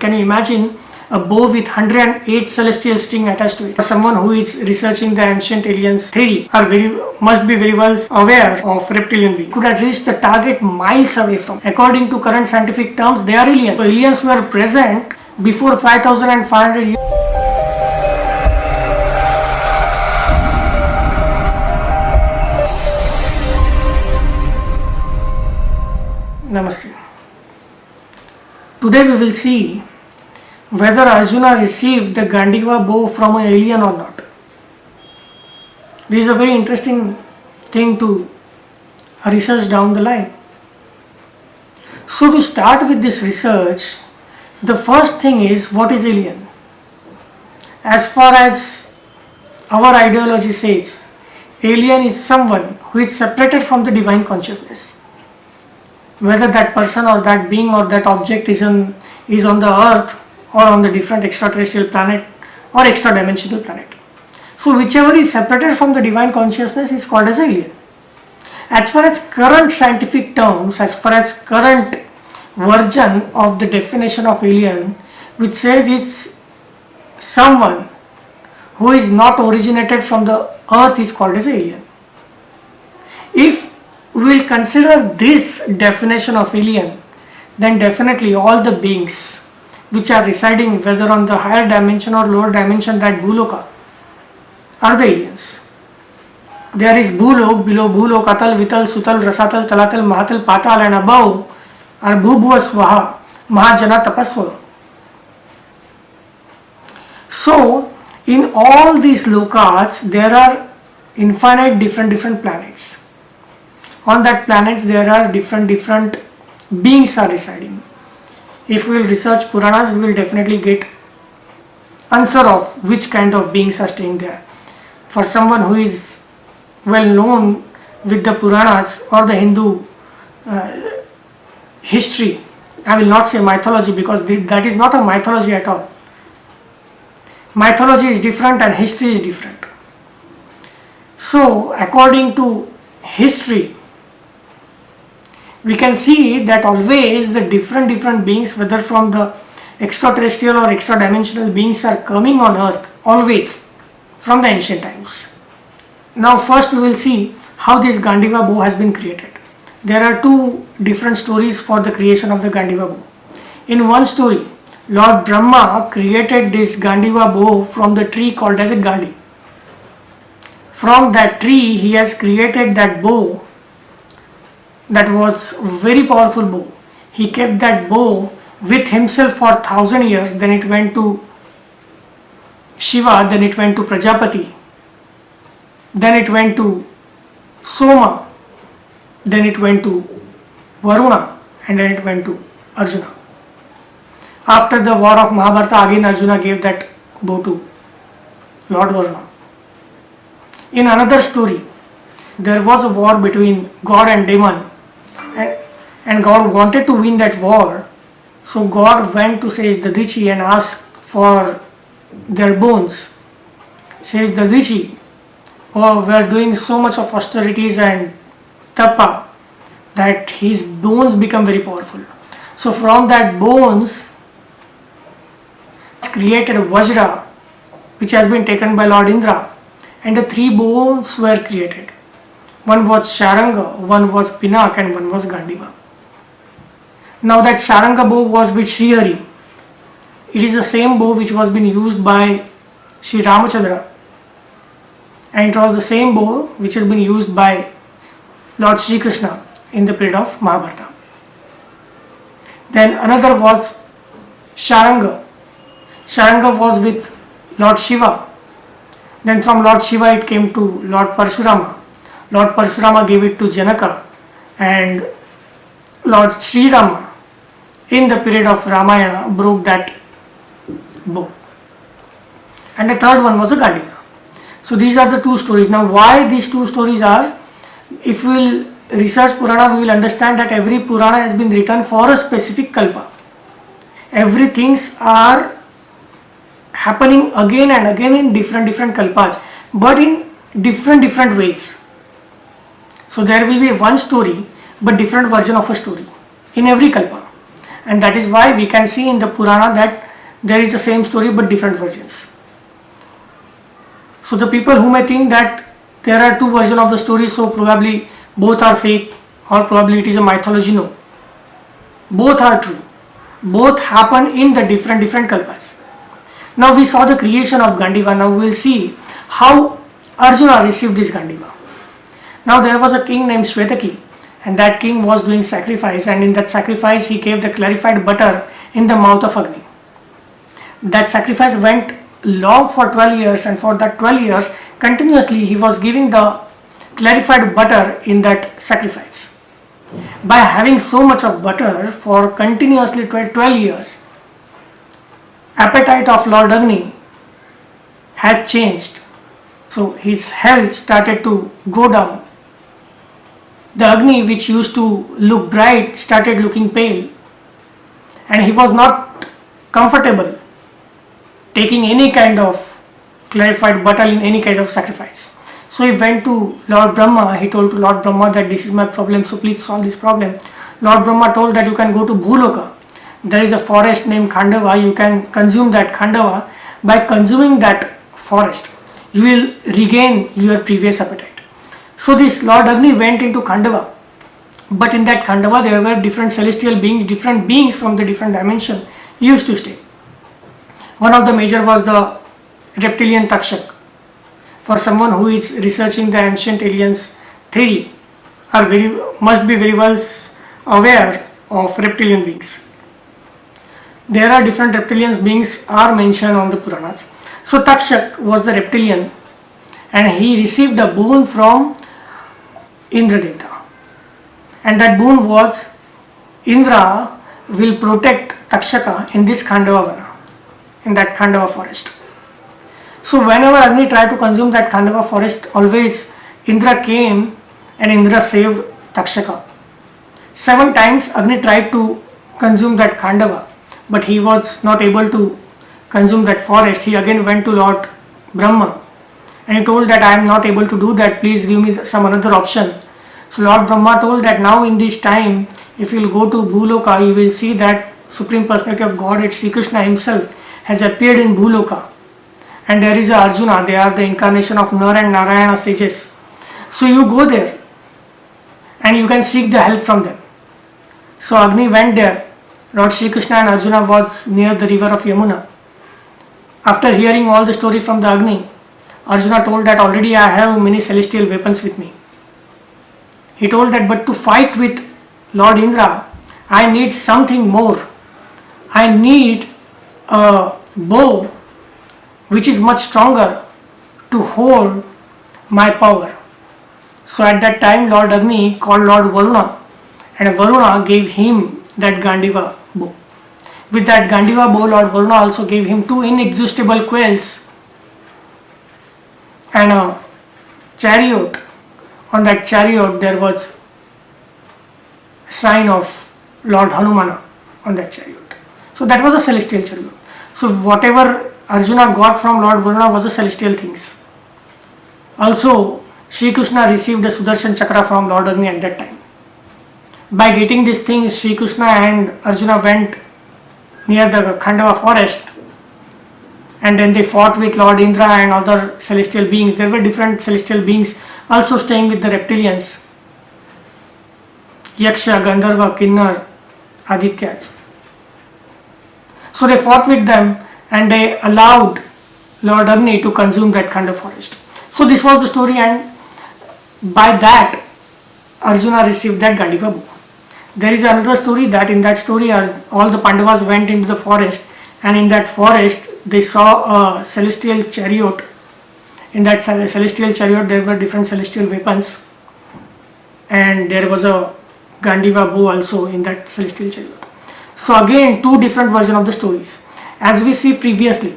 Can you imagine a bow with 108 celestial string attached to it? For someone who is researching the ancient aliens theory must be very well aware of reptilian beings. Could have reached the target miles away from. According to current scientific terms, they are aliens. So aliens were present before 5,500 years. Namaste. Today we will see whether Arjuna received the Gandiva bow from an alien or not. This is a very interesting thing to research down the line. So to start with this research, the first thing is, what is alien? As far as our ideology says, alien is someone who is separated from the divine consciousness. Whether that person or that being or that object is on the earth or on the different extraterrestrial planet or extra dimensional planet. So whichever is separated from the divine consciousness is called as alien. As far as current scientific terms, as far as current version of the definition of alien, which says it's someone who is not originated from the earth, is called as alien. If we will consider this definition of alien, then definitely all the beings which are residing whether on the higher dimension or lower dimension, that Bhuloka, are the aliens. There is Bhulok, below Bhulok, Atal, Vital, Sutal, Rasatal, Talatal, Mahatal, Patal, and above are Bhubhuva, Swaha, Mahajana, Tapaswa. So in all these lokas there are infinite different planets. On that planets there are different beings are residing. If we will research Puranas, we will definitely get answer of which kind of beings are staying there. For someone who is well known with the Puranas or the Hindu history, I will not say mythology because that is not a mythology at all. Mythology is different and history is different. So according to history, we can see that always the different beings, whether from the extraterrestrial or extra dimensional beings, are coming on earth always from the ancient times. Now first we will see how this Gandiva bow has been created. There are two different stories for the creation of the Gandiva bow. In one story, Lord Brahma created this Gandiva bow from the tree called as a Gandhi. From that tree he has created that bow. That was very powerful bow. He kept that bow with himself for 1,000 years. Then it went to Shiva, then it went to Prajapati, then it went to Soma, then it went to Varuna, and then it went to Arjuna. After the war of Mahabharata, again Arjuna gave that bow to Lord Varuna. In another story, there was a war between God and demon, and God wanted to win that war. So God went to Sage Dadichi and asked for their bones. Sage Dadichi were doing so much of austerities and tapa that his bones become very powerful. So from that bones created a Vajra, which has been taken by Lord Indra, and the three bones were created. One was Sharanga, one was Pinak, and one was Gandiva. Now that Sharanga bow was with Sri Hari. It is the same bow which was being used by Sri Ramachandra, and it was the same bow which has been used by Lord Sri Krishna in the period of Mahabharata. Then another was Sharanga. Sharanga was with Lord Shiva. Then from Lord Shiva it came to Lord Parshurama. Lord Parshurama gave it to Janaka, and Lord Sri Rama in the period of Ramayana broke that bow. And the third one was a Gandiva. So these are the two stories. Now why these two stories are, if we will research Purana, we will understand that every Purana has been written for a specific kalpa. Everything's are happening again and again in different kalpas, but in different ways. So there will be one story but different version of a story in every kalpa. and that is why we can see in the Purana that there is the same story but different versions. So the people who may think that there are two versions of the story, so probably both are fake or probably it is a mythology, no. Both are true. Both happen in the different kalpas. Now we saw the creation of Gandiva. Now we will see how Arjuna received this Gandiva. Now there was a king named Shvetaki, and that king was doing sacrifice, and in that sacrifice he gave the clarified butter in the mouth of Agni. That sacrifice went long for 12 years, and for that 12 years continuously he was giving the clarified butter in that sacrifice. By having so much of butter for continuously 12 years, appetite of Lord Agni had changed. So his health started to go down. The Agni, which used to look bright, started looking pale, and he was not comfortable taking any kind of clarified butter in any kind of sacrifice. So he went to Lord Brahma. He told to Lord Brahma that this is my problem, so please solve this problem. Lord Brahma told that you can go to Bhuloka. There is a forest named Khandava. You can consume that Khandava. By consuming that forest, you will regain your previous appetite. So this Lord Agni went into Khandava, but in that Khandava there were different celestial beings, different beings from the different dimension used to stay. One of the major was the reptilian Takshak. For someone who is researching the ancient aliens theory, must be very well aware of reptilian beings. There are different reptilian beings are mentioned on the Puranas. So Takshak was the reptilian, and he received a boon from Indra Devta, and that boon was Indra will protect Takshaka in this Khandava Vana, in that Khandava forest. So whenever Agni tried to consume that Khandava forest, always Indra came and Indra saved Takshaka. 7 times Agni tried to consume that Khandava, but he was not able to consume that forest. He again went to Lord Brahma and he told that I am not able to do that, please give me some another option. So Lord Brahma told that now in this time, if you will go to Bhuloka, you will see that Supreme Personality of Godhead Sri Krishna himself has appeared in Bhuloka, and there is a Arjuna. They are the incarnation of Nar and Narayana sages. So you go there and you can seek the help from them. So Agni went there. Lord Sri Krishna and Arjuna was near the river of Yamuna. After hearing all the story from the Agni, Arjuna told that already I have many celestial weapons with me. He told that but to fight with Lord Indra, I need something more. I need a bow which is much stronger to hold my power. So at that time Lord Agni called Lord Varuna, and Varuna gave him that Gandiva bow. With that Gandiva bow, Lord Varuna also gave him 2 inexhaustible quails and a chariot. On that chariot there was a sign of Lord Hanumana on that chariot. So that was a celestial chariot. So whatever Arjuna got from Lord Varuna was the celestial things. Also Sri Krishna received the Sudarshan Chakra from Lord Agni at that time. By getting these things, Sri Krishna and Arjuna went near the Khandava forest, and then they fought with Lord Indra and other celestial beings. There were different celestial beings also staying with the reptilians, Yaksha, Gandharva, Kinnar, Adityas. So they fought with them and they allowed Lord Agni to consume that Khandava forest. So this was the story, and by that Arjuna received that Gandiva bow. There is another story that in that story all the Pandavas went into the forest, and in that forest they saw a celestial chariot. In that celestial chariot there were different celestial weapons, and there was a Gandiva bow also in that celestial chariot. So again 2 different versions of the stories. As we see previously,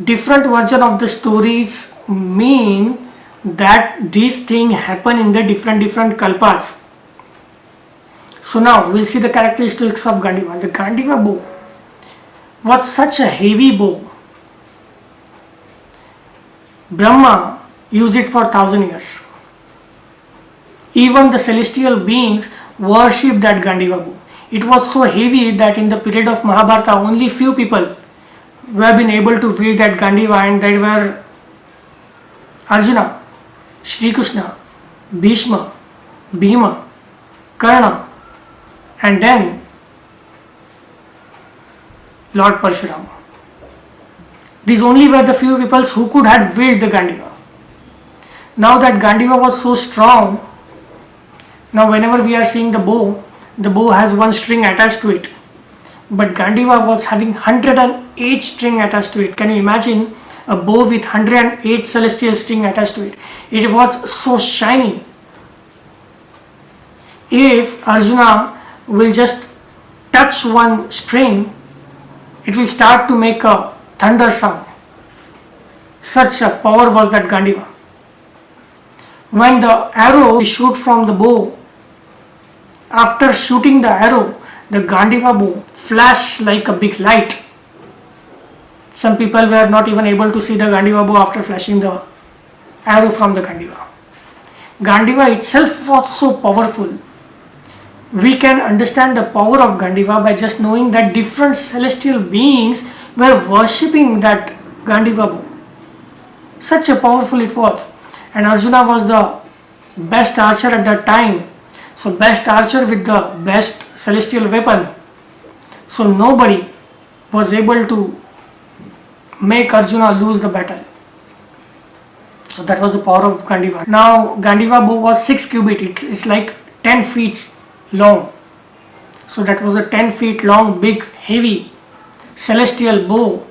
different version of the stories mean that these things happen in the different kalpas. So now we'll see the characteristics of Gandiva. The Gandiva bow was such a heavy bow. Brahma used it for 1000 years. Even the celestial beings worshipped that Gandiva bow. It was so heavy that in the period of Mahabharata only few people were been able to wield that Gandiva, and they were Arjuna, Shri Krishna, Bhishma, Bhima, Karna, and then Lord Parshurama. These only were the few people who could have wield the Gandiva. Now that Gandiva was so strong, now whenever we are seeing the bow has one string attached to it. But Gandiva was having 108 string attached to it. Can you imagine a bow with 108 celestial string attached to it? It was so shiny. If Arjuna will just touch one string, it will start to make a thunder sound. Such a power was that Gandiva. When the arrow is shoot from the bow, after shooting the arrow, the Gandiva bow flashed like a big light. Some people were not even able to see the Gandiva bow after flashing the arrow from the Gandiva. Gandiva itself was so powerful. We can understand the power of Gandiva by just knowing that different celestial beings were worshipping that Gandiva bow. Such a powerful it was. And Arjuna was the best archer at that time. So best archer with the best celestial weapon. So nobody was able to make Arjuna lose the battle. So that was the power of Gandiva. Now Gandiva bow was 6 cubit. It is like 10 feet long. So that was a 10 feet long, big, heavy celestial bow,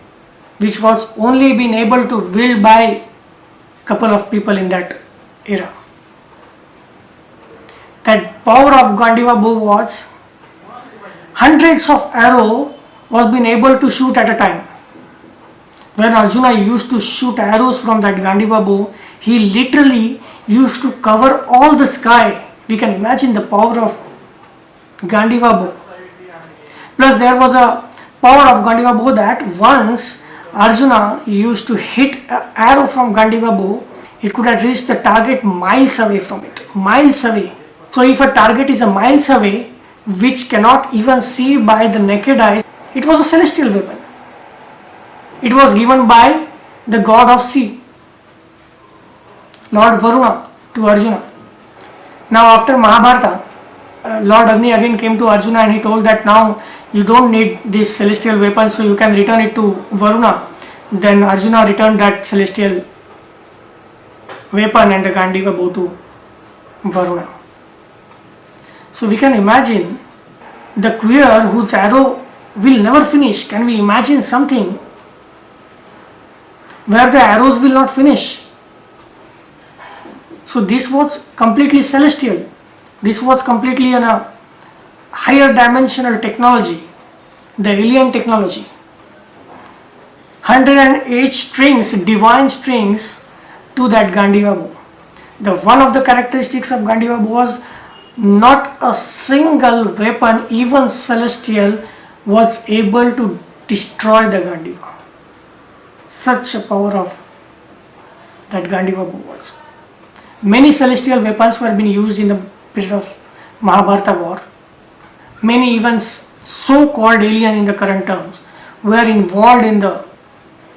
which was only been able to wield by couple of people in that era. That power of Gandiva bow was hundreds of arrows was been able to shoot at a time. When Arjuna used to shoot arrows from that Gandiva bow, he literally used to cover all the sky. We can imagine the power of Gandiva bow. Plus there was a power of Gandiva bow that once Arjuna used to hit an arrow from Gandiva bow, it could have reached the target miles away from it. Miles away. So if a target is a miles away, which cannot even see by the naked eye, it was a celestial weapon. It was given by the god of sea, Lord Varuna, to Arjuna. Now after Mahabharata, Lord Agni again came to Arjuna and he told that now you don't need this celestial weapon, so you can return it to Varuna. Then Arjuna returned that celestial weapon and the Gandiva bow to Varuna. So we can imagine the queer whose arrow will never finish. Can we imagine something where the arrows will not finish? So this was completely celestial. This was completely a higher dimensional technology, the alien technology. 108 strings, divine strings to that Gandiva bow. The one of the characteristics of Gandiva bow was not a single weapon, even celestial, was able to destroy the Gandiva. Such a power of that Gandiva bow was. Many celestial weapons were being used in the period of Mahabharata war. Many even so-called alien in the current terms were involved in the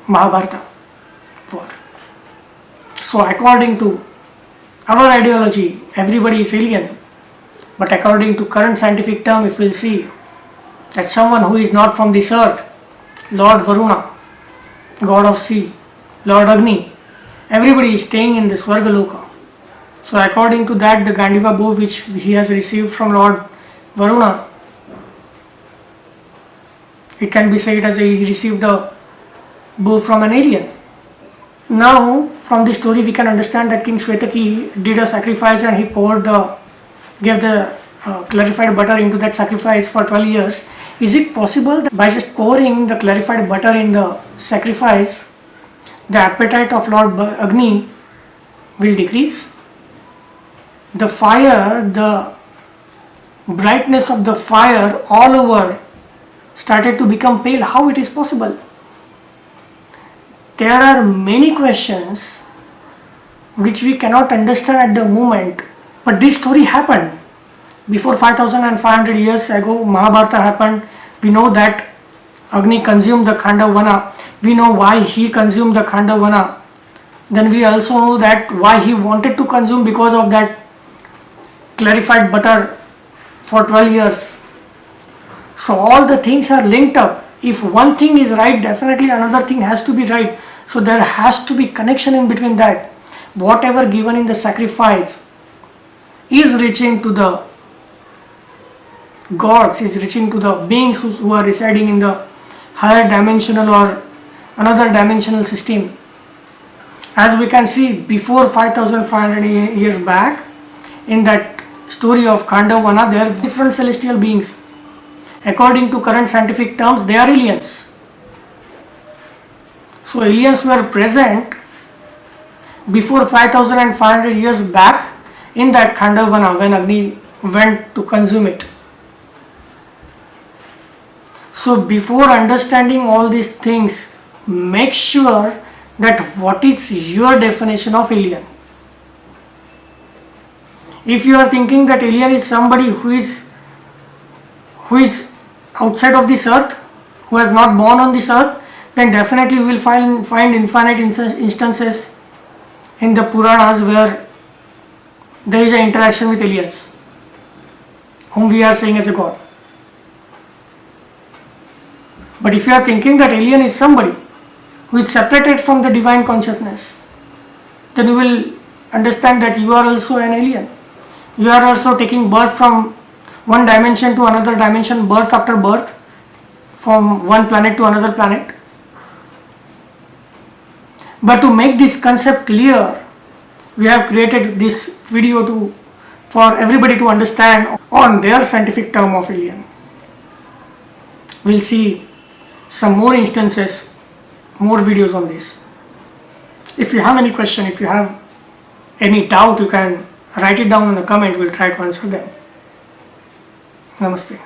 Mahabharata war. So according to our ideology, everybody is alien. But according to current scientific term, if we'll see that someone who is not from this earth, Lord Varuna, god of sea, Lord Agni, everybody is staying in the Swargaloka. So according to that, the Gandiva bow which he has received from Lord Varuna, it can be said as he received a bow from an alien. Now from this story we can understand that King Shvetaki did a sacrifice and he gave the clarified butter into that sacrifice for 12 years. Is it possible that by just pouring the clarified butter in the sacrifice, the appetite of Lord Agni will decrease? The fire, the brightness of the fire all over started to become pale. How it is possible? There are many questions which we cannot understand at the moment, but this story happened. Before 5500 years ago, Mahabharata happened. We know that Agni consumed the Khandavana. We know why he consumed the Khandavana. Then we also know that why he wanted to consume, because of that clarified butter for 12 years. So all the things are linked up. If one thing is right, definitely another thing has to be right. So there has to be connection in between that. Whatever given in the sacrifice is reaching to the gods, is reaching to the beings who are residing in the higher dimensional or another dimensional system. As we can see, before 5500 years back, in that story of Khandavana, there are different celestial beings. According to current scientific terms, they are aliens. So aliens were present before 5500 years back in that Khandavana when Agni went to consume it. So before understanding all these things, make sure that what is your definition of alien. If you are thinking that alien is somebody who is outside of this earth, who has not born on this earth, then definitely you will find infinite instances in the Puranas where there is an interaction with aliens, whom we are saying as a god. But if you are thinking that alien is somebody who is separated from the divine consciousness, then you will understand that you are also an alien. You are also taking birth from one dimension to another dimension, birth after birth, from one planet to another planet. But to make this concept clear, we have created this video for everybody to understand on their scientific term of alien. We'll see some more instances, more videos on this. If you have any question, if you have any doubt, you can write it down in the comment. We'll try to answer them. Namaste.